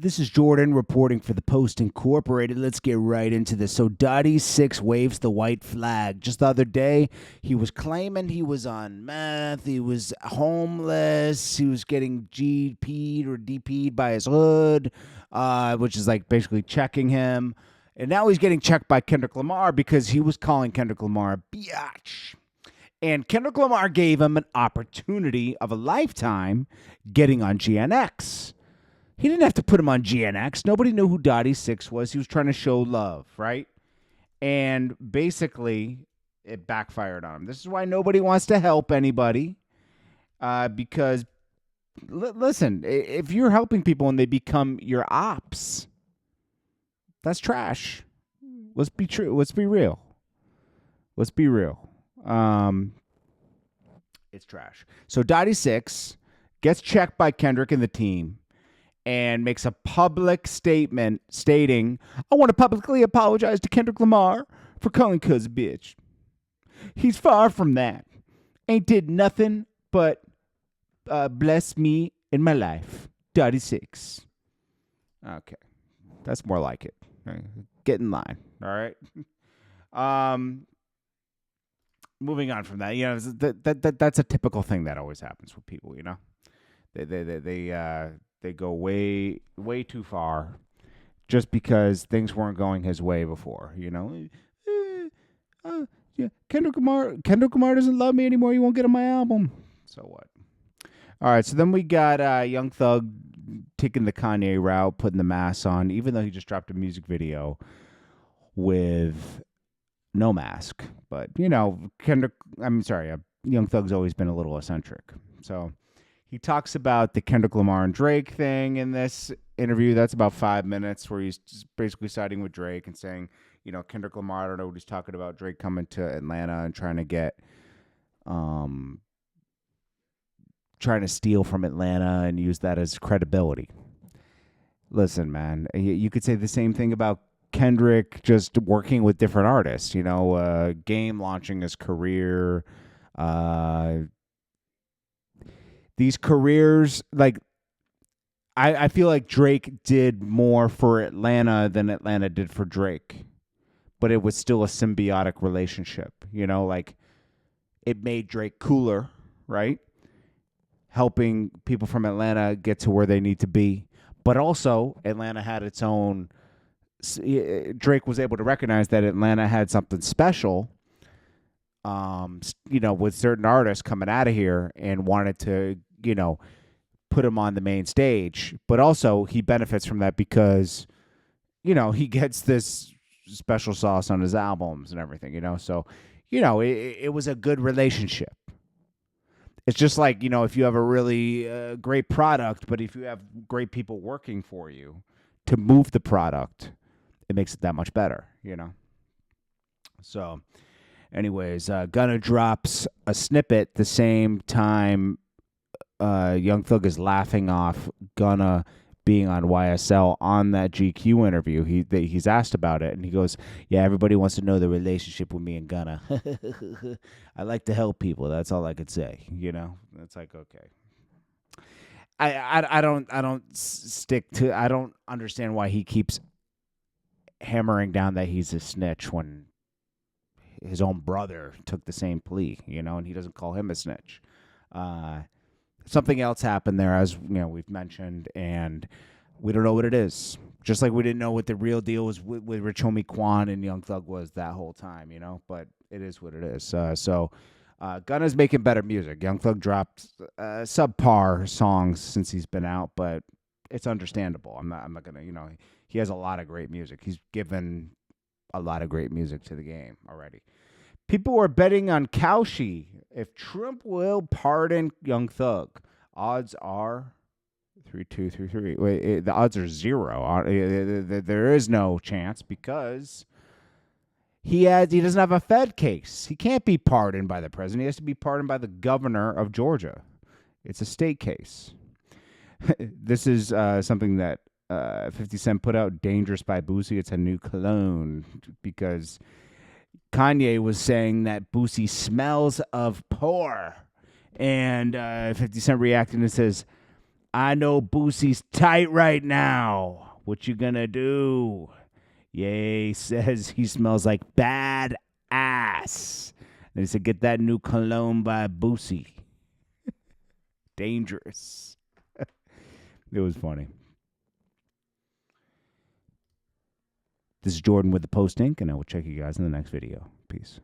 This is Jordan reporting for the Post Incorporated. Let's get right into this. So Dottie Six waves the white flag. Just the other day, he was claiming he was on meth. He was homeless. He was getting GP'd or DP'd by his hood, which is like basically checking him. And now he's getting checked by Kendrick Lamar because he was calling Kendrick Lamar a biatch. And Kendrick Lamar gave him an opportunity of a lifetime getting on GNX. He didn't have to put him on GNX. Nobody knew who Dottie Six was. He was trying to show love, right? And basically, it backfired on him. This is why nobody wants to help anybody. Because, listen, if you're helping people and they become your ops, that's trash. Let's be true. Let's be real. Let's be real. It's trash. So Dottie Six gets checked by Kendrick and the team and makes a public statement stating, I want to publicly apologize to Kendrick Lamar for calling cuz a bitch. He's far from that. Ain't did nothing but bless me in my life. Dottie Six. Okay. That's more like it. Get in line. All right. Moving on from that, you know, that's a typical thing that always happens with people, you know. They go way too far just because things weren't going his way before, you know. Yeah, Kendrick Lamar doesn't love me anymore. You won't get on my album. So what? All right, so then we got Young Thug taking the Kanye route, putting the mask on, even though he just dropped a music video with no mask. But, you know, Young Thug's always been a little eccentric. So he talks about the Kendrick Lamar and Drake thing in this interview. That's about 5 minutes where he's just basically siding with Drake and saying, you know, Kendrick Lamar, I don't know what he's talking about. Drake coming to Atlanta and trying to get, trying to steal from Atlanta and use that as credibility. Listen, man, you could say the same thing about Kendrick just working with different artists, you know, Game launching his career, these careers, like, I feel like Drake did more for Atlanta than Atlanta did for Drake, but it was still a symbiotic relationship, you know, like it made Drake cooler, right? Helping people from Atlanta get to where they need to be, but also Atlanta had its own. Drake was able to recognize that Atlanta had something special, you know, with certain artists coming out of here and wanted to, you know, put him on the main stage. But also he benefits from that because, you know, he gets this special sauce on his albums and everything, you know. So, you know, it was a good relationship. It's just like, you know, if you have a really great product, but if you have great people working for you to move the product, it makes it that much better, you know? So, anyways, Gunna drops a snippet the same time Young Thug is laughing off Gunna being on YSL on that GQ interview. He's asked about it, and he goes, yeah, everybody wants to know the relationship with me and Gunna. I like to help people. That's all I could say, you know? It's like, okay. I don't understand why he keeps hammering down that he's a snitch when his own brother took the same plea, you know, and he doesn't call him a snitch. Something else happened there, as you know, we've mentioned, and we don't know what it is. Just like we didn't know what the real deal was with Rich Homie Quan and Young Thug was that whole time, you know, but it is what it is. So Gunna's making better music. Young Thug dropped subpar songs since he's been out, but it's understandable. I'm not gonna, you know, he has a lot of great music. He's given a lot of great music to the game already. People were betting on Cauchy if Trump will pardon Young Thug. Odds are 3-2-3-3. Wait, the odds are 0. There is no chance because he doesn't have a Fed case. He can't be pardoned by the president. He has to be pardoned by the governor of Georgia. It's a state case. This is something that 50 Cent put out, Dangerous by Boosie. It's a new cologne because Kanye was saying that Boosie smells of poor. And 50 Cent reacted and says, I know Boosie's tight right now. What you gonna do? Ye says he smells like bad ass. And he said, get that new cologne by Boosie. Dangerous. It was funny. This is Jordan with the Post Ink, and I will check you guys in the next video. Peace.